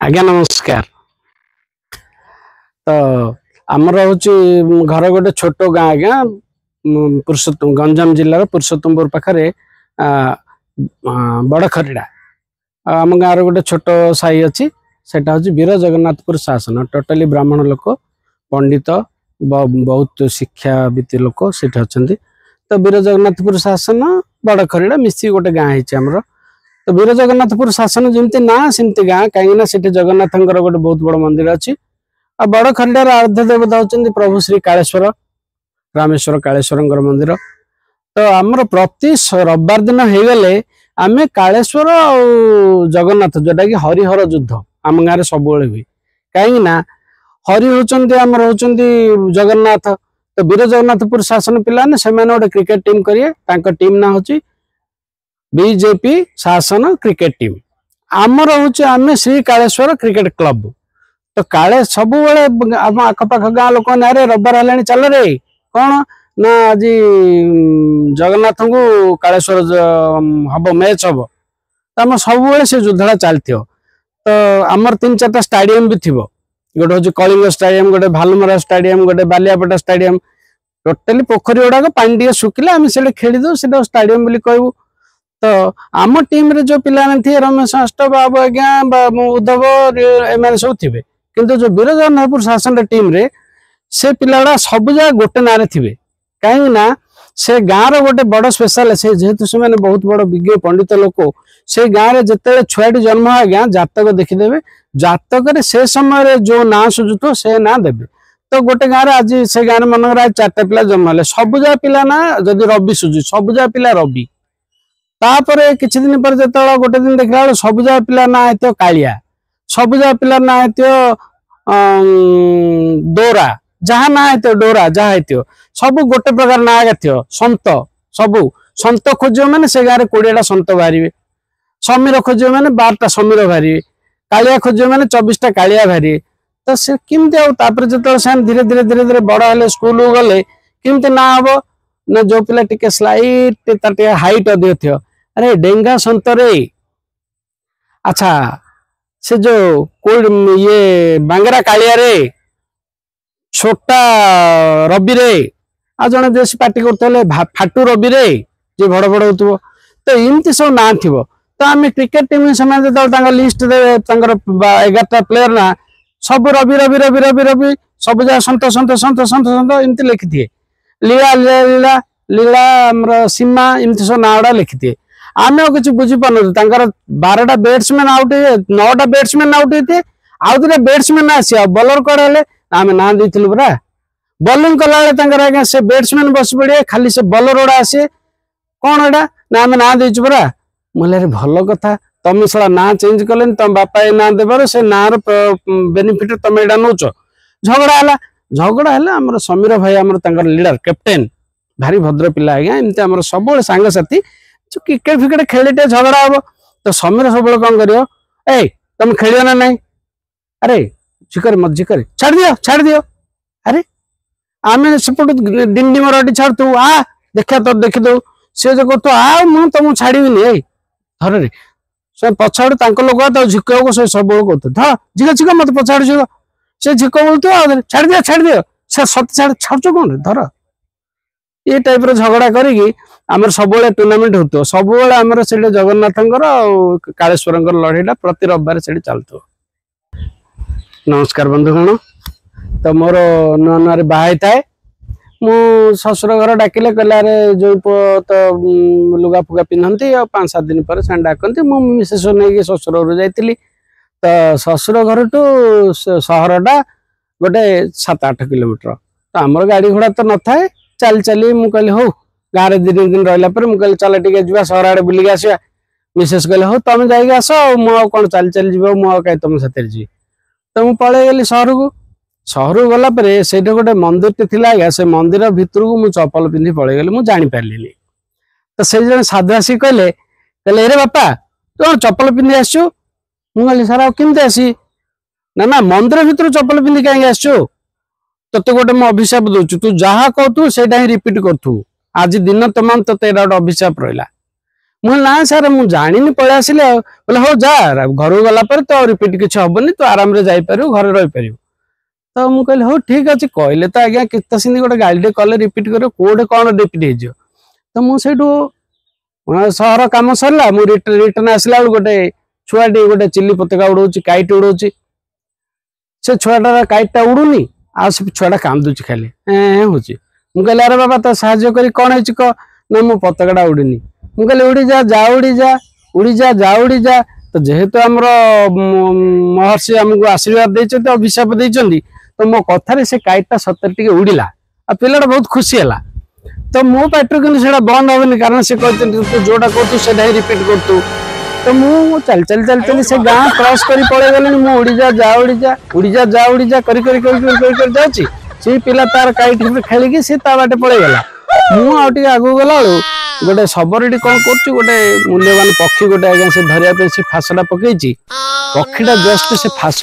आज्ञा नमस्कार। तो आमर हूँ घर गोटे छोट गाँ आज्ञा पुरुषोत्तम गंजाम जिलार पुरुषोत्तमपुर पाखे बड़ खरीड़ा आम गाँव गोटे छोट साई अच्छी सेटा हूँ वीर जगन्नाथपुर शासन टोटाली ब्राह्मण लोक पंडित बहुत शिक्षावित लोक से अच्छा। तो वीर जगन्नाथपुर शासन बड़ खरीड़ा मिसी गोटे गाँ है तो वीर जगन्नाथपुर शासन जमी ना सेमती गाँ कहीं जगन्नाथ गोटे बहुत बड़ मंदिर अच्छी आ बड़ खरीडार आराध्य देवता होती प्रभु श्री कालेश्वर रामेश्वर कालेश्वर मंदिर। तो आमर प्रति रविवार दिन हो गले आम कालेश्वर और जगन्नाथ जोटा कि हरिहर युद्ध आम गाँव सब हुए कहीं हरि होचंदी आमर होचंदी जगन्नाथ। तो वीर जगन्नाथपुर शासन पिला से गोटे क्रिकेट टीम करिए टीम ना हूँ बीजेपी शासन क्रिकेट टीम आमर हूँ आम श्री कालेश्वर क्रिकेट क्लब। तो काले सब आम आखपाख गाँ लोक ना रविवार है चल रे कौन ना आज जगन्नाथ को कालेश्वर हम मैच हम तो आम सब से युद्धटा चलती। तो आमर 3-4टा स्टाडियम भी थी गोटे हूँ कलिंग स्टाडियम गोटे भालुमरा स्टाडियम गोटे बालियापटा स्टाडियम टोटाली पोखरी गुड़ाक पानी टे सुखिले आम से खेली दो से स्टाडियम बोली कहूँ। तो आम टीम रे जो पिला थे रमेश अष्ट बाबू आज्ञा उद्धव एम सब थे किंतु जो वीर जगन्नाथपुर शासन टीम रे से पिला गुड़ा सब जगह गोटे ना थे कहीं से गाँव रोटे बड़ स्पेशल से जेहेतु से मैंने बहुत बड़ विज्ञ पंडित लोक से गाँव में जिते छुआटी जन्म आज्ञा जातक देखीदे जातक से समय जो ना सुझुव से ना देवे। तो गोटे गाँव आज से गाँव मनकर आज 4टा पिला जन्म है सब जगह पिला ना जदि रवि सुझु सब जगह पिला रवि तापर किछि दिन पर जो गोटे दिन देखला सब जगह पिला ना हेत कालिया सब जगह पिला ना हेत डोरा जहाँ ना हेत डोरा जहाँ हेत सब गोटे प्रकार ना थो सत सबू सत खोज मैंने से गाँव 20टा सत बाहर समीर खोज मैंने 12टा समीर बाहर कालिया खोज मैंने 24टा कालिया बाहर। तो से किमती आपर जो से धीरे धीरे धीरे धीरे बड़ हेले स्कूल गले किमती ना हम ना जो पिला टिके स्लाइट तार हाइट अधिक थो अरे डेंगा सत रे अच्छा से जो ये बांगरा कालिया रे छोटा रवि रे आ जड़े देश पार्टी करते फाटू रवि रे जे बड़ बड़ हो तो इमती सब ना थी। तो आम क्रिकेट टीम से लिस्ट देवे 11टा प्लेयर ना सब रवि रवि रवि रवि रवि सब जगह सत सत सत सत सत इमती लिखी थे लीला लीला लीला लीला सीमा इमती सब ना गुड़ा लिखी थे आम कि बुझीपार 12टा बैट्समैन आउट 9टा बैट्समैन आउट होते आउ 2टा बैट्समैन आसिया बॉलर कौन है आम ना देलु परा बॉलिंग कला आज्ञा से बैट्समैन बस पड़े खाली से बॉलर गुड़ा आसे कौन एटा ना आम ना देचु परा मुझे भल कथा तुम सला ना चेंज कले तुम बापा ये ना देवर से ना बेनिफिट तुम यहाँ नौच झगड़ा है आम समीर भाई आम लीडर कैप्टेन भारी भद्र पिला आज्ञा एमती आम सब सांगसाथी जो क्रिकेट फिकेट खेली झगड़ा हम तो समीर सब कौन कर तुम खेल ना ना अरे झिकर मत झिकर छाड़ दियो अरे आम सेपट डिंडी मराठी छाड़ तू आ देखा तो देखी दो सी जो कहते आ मुझे तुमको छाड़बी धर से पछाड़ लोक तो झिक से सब कहते ध झिक झिक मत पछाड़ झिक से झिक बोलते छाड़ दियो से सत छाड़ कौन धर ये टाइप झगड़ा करी आमर सब टूर्णामेंट होतो सब आमर से जगन्नाथ कालेश्वर लड़ाईटा प्रति रविवार से चलत। नमस्कार बंधुगण। तो मोर नुआ नुआ बाहा थाए मु ससुर घर डाकिले कहला रे जो तो लुगा फुगा पिंधती और 5-7 दिन पर से डाकती मु मिसेस नहीं ससुर घर जाइली। तो ससुर घर टू सहरटा गोटे 7-8 किलोमीटर तो आमर गाड़ी घोड़ा तो न थाए चल चली मु कहली हो गाँव में 2 दिन रहा मुझे चल टे जा सहर आड़े बुलिक आसा मिसेस कहले हो तुम जाइए आस मुझे कौन चल चल जी मुझे कहीं तुम साथ जी तो मुझे पलि गली सहर को गलापर से गोटे मंदिर थी आज्ञा से मंदिर भितर को मुझे चप्पल पिंधि पलि गली मुझे जापारि। तो से जन साधु आसिक कहले अरे बापा तू चप्पल पिंधि आसु मुझे सर आमती आसी ना ना मंदिर भितर चप्पल पिंधि कहीं आसु तोते गोटे मुझे अभिशाप दूचु तू जहाँ कहतु से रिपीट करू आज दिन तमाम तो गोटे अभिशाप रहा मुझे ना सर मुझे जानी पलि आसिले बोले हो जा घर गला तो रिपीट किसी हेनी तू आराम से जापर घर रही पार तो मुझे कहली हो ठीक अच्छे कहले तो आज्ञा कितना सिंह गोटे गाड़ी कले रिपीट कर कौटे कौन रिपीट हो तो मुझे सहर कम सरला मुझे रिटर्न आसला गोटे छुआटी गोटे चिल्ली पताका उड़ाऊँ काइट उड़ाऊँ से छुआटार काइटा उड़ूनी आ छुआटा कांदुची खाली हूँ मुझे अरे बाबा तो साहय कर कौन है कह ना मो पताका उड़ीनी मुझे उड़ी जा जा उड़ी जा उड़ी जा जा उड़ी जा तो जेहेतु आमर महर्षि आमको आशीर्वाद देते अभिशाप देते तो मो कथार से काइटा सतर टे उड़ीला आ पिलाटा बहुत खुशी है तो मो पाटर कि बंद हेनी कारण से तू जोटा करू से रिपीट करूँ तो मु चल चल चल चल से गाँ क्रॉस कर पड़े गले मु उड़ी जा जा उड़ी जा उड़ी जा जा उड़ी जा कर जाऊँगी से पिला तार काइट खेलिकी सी बाटे पड़े गला मुझे आगू गला गोटे सबरटी कौन कर गोटे मूल्यवान पक्षी गोटे आज्ञा से धरिया से फासटा पकई पक्षीटा जस्ट से फास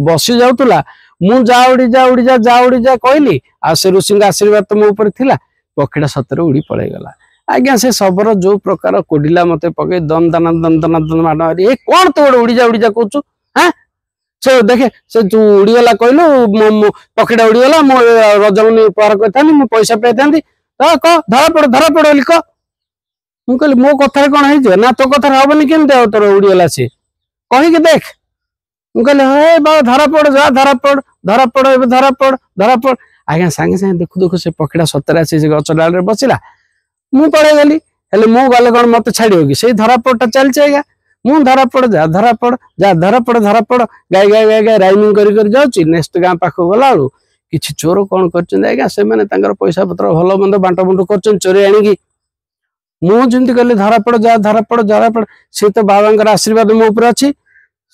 बसी जाऊला मु जा उड़ी जा उड़ी जा जा उड़ी जा कहली आ से ऋषि आशीर्वाद तो मो ऊपर थिला पक्षीटा सतरे उड़ी पड़े गला आज्ञा से सबर जो प्रकार कोडिला मत पकई दम दाना माड़ मारी ए कौन तो गोटे उड़ी जा कहूँ हाँ से देखे से तू उड़ीगला कहलु पक्षीटा उड़ीगला मो रजमनी उपहार कर पैसा पाई तो कह धरा पड़ कह मु कहली मो कथार कौन है ना तो कथार हेनी केमती तोर उड़ीगला सी कहीकि देख मु कहली हे बाबा धरा पड़ जा धरा पड़ धरा पड़ आज्ञा सांगे सांगे देखु देखु से पक्षीटा सतरे आसी गच डाल बसला मु पड़े गली हेले मु गले कौन मत छाड़ो कि धरा पड़टा चलছে आज्ञा मु धरा पड़ जा धरा पड़ गाई गाई गाई गाई राइमिंग कर जाऊँगी नेक्स्ट गाँ पाख गला बेलू किसी चोर कौन कर से पैसा पत्र भल मंद बांट बुंट कर चोरी आणिकी मुझे कहली धरा पड़ सी तो बाबा आशीर्वाद मो ऊपर अच्छी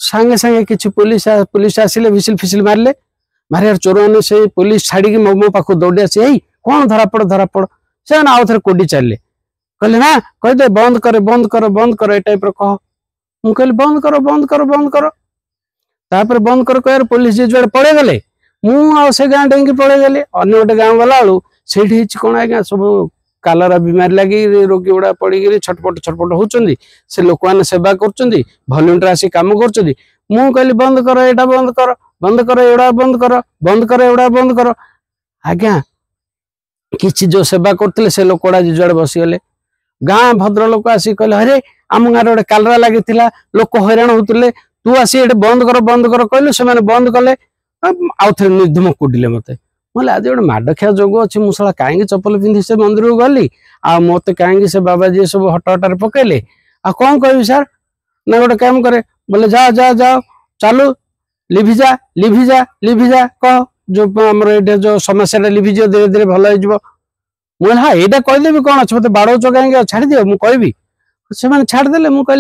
सांगे सांगे किसी पुलिस आसिले विसिल फिसिल मारे मारे चोर मैंने से पुलिस छाड़ी मो पाख दौड़ी आसी यही कौन धरा पड़ से आउ थे कोडी चलले कहले ना कहदे बंद कर ए टाइप कह मु कहली बंद कर तापर बंद कर कह पुलिस जे जुआड़े पड़े गले मु से गाँ डेंगी पड़े गले अन्य गोटे गाँ गला बेलू से कौन आज्ञा सब कालरा बीमारी लगी रोगी गुड़ा पड़ी छटपट होती से लोक मैंने सेवा कर भल्यूंटर आसी कम कर कहली बंद कर एटा एड़ा बंद कर आज्ञा किसी जो सेवा करते से लोक जुआड़े बसीगले गाँ भद्र लोक आसी कहले अरे आम गाँव गोटे कालरा लगी लोक हैरान होते तू आसी ये बंद कर कहलु से बंद कले आउ थे निर्धूम कुटिले मत बोले आज गोटे माडखिया जोग अच्छी मुसला कहीं चप्पल पिंधि से मंदिर को गली आ मत कहीं से बाबा जी सब हटार पकेले आ कौन कह सर ना गोटे काम करे बोले जाओ जाओ जाओ चलू लिभिजा कह जो आम जो समस्या लिभिज धीरे धीरे भल हो मुझे हाँ यहाँ कहीदेवी कौन अच्छे मत बाड़ौच कहीं छाड़ दियो मुझे कहबी से छाड़देले मुझे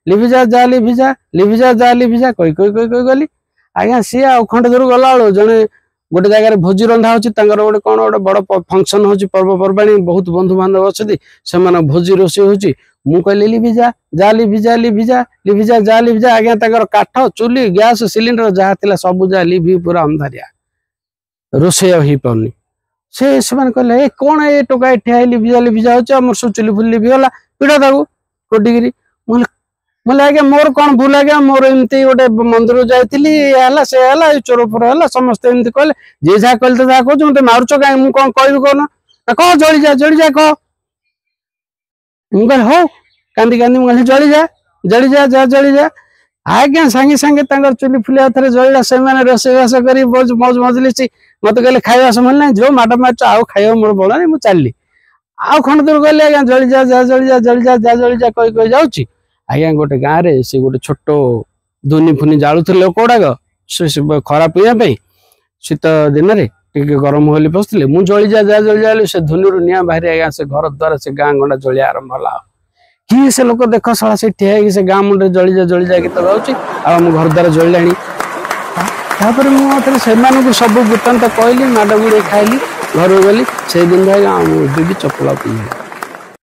लिभिजा जा लिभिजा कही गली आज्ञा सी आ खंडे दूर गला बेलू जड़े गोटे जगह भोजी रंधा होची गोटे कौन गोटे बड़ फंक्शन होची पर्वपर्वाणी बहुत बंधु बांधव अच्छे से भोजी रोषे होची मु कहली लिभिजा आज्ञा काठ चुली गैस सिलिंडर जहाँ थिला सब जा लिभि पूरा अंधारिया रोषे हो पानी से कहले ए कौन ए टोका ठिया लिभिजा हो सब चुली फुली लिभिगला पीड़ा ताकू कोटिकी मुझे आज्ञा मोर कौन भूल आज्ञा मोर एमती गोटे मंदिर जाइली से चोर फोर है समस्त एमती कहले जे जहाँ कहले तो जहाँ कहूँ मत मारुच कहीं मुझे कौन कह कौन कह जली जा कह मुझे हो कांदी कांदी मुझे जली जा आज्ञा सांगे सांगे चुली फुली थे जलिला से रोषेबास कर मौज मजली मत कहले खाଇବା समय ना जो माड मार्च आउ खाଇବା मोर बड़ा नहीं मुझे चलली आउ खंड दूर गली आज्ञा जली जा कही जाऊँगी आज्ञा गोटे गाँव में से गोटे छोट धुनी फुनी जालुले लोक गुड़ाक खरा पीवाई शीत दिन में टे गरम होली बसते मुझे जली जा से धुनी निआ बाहरी आज्ञा से घर द्वार से गाँ गंडा जलिया आरंभ है कि से लोक देख सला से ठिया से गाँ मुंडे जली जा गीत गाँची आम घर द्वार जलिला से सब वृत्तांत कहली माड़ गुड़े खाइली घर गली से दिन भी चपला पी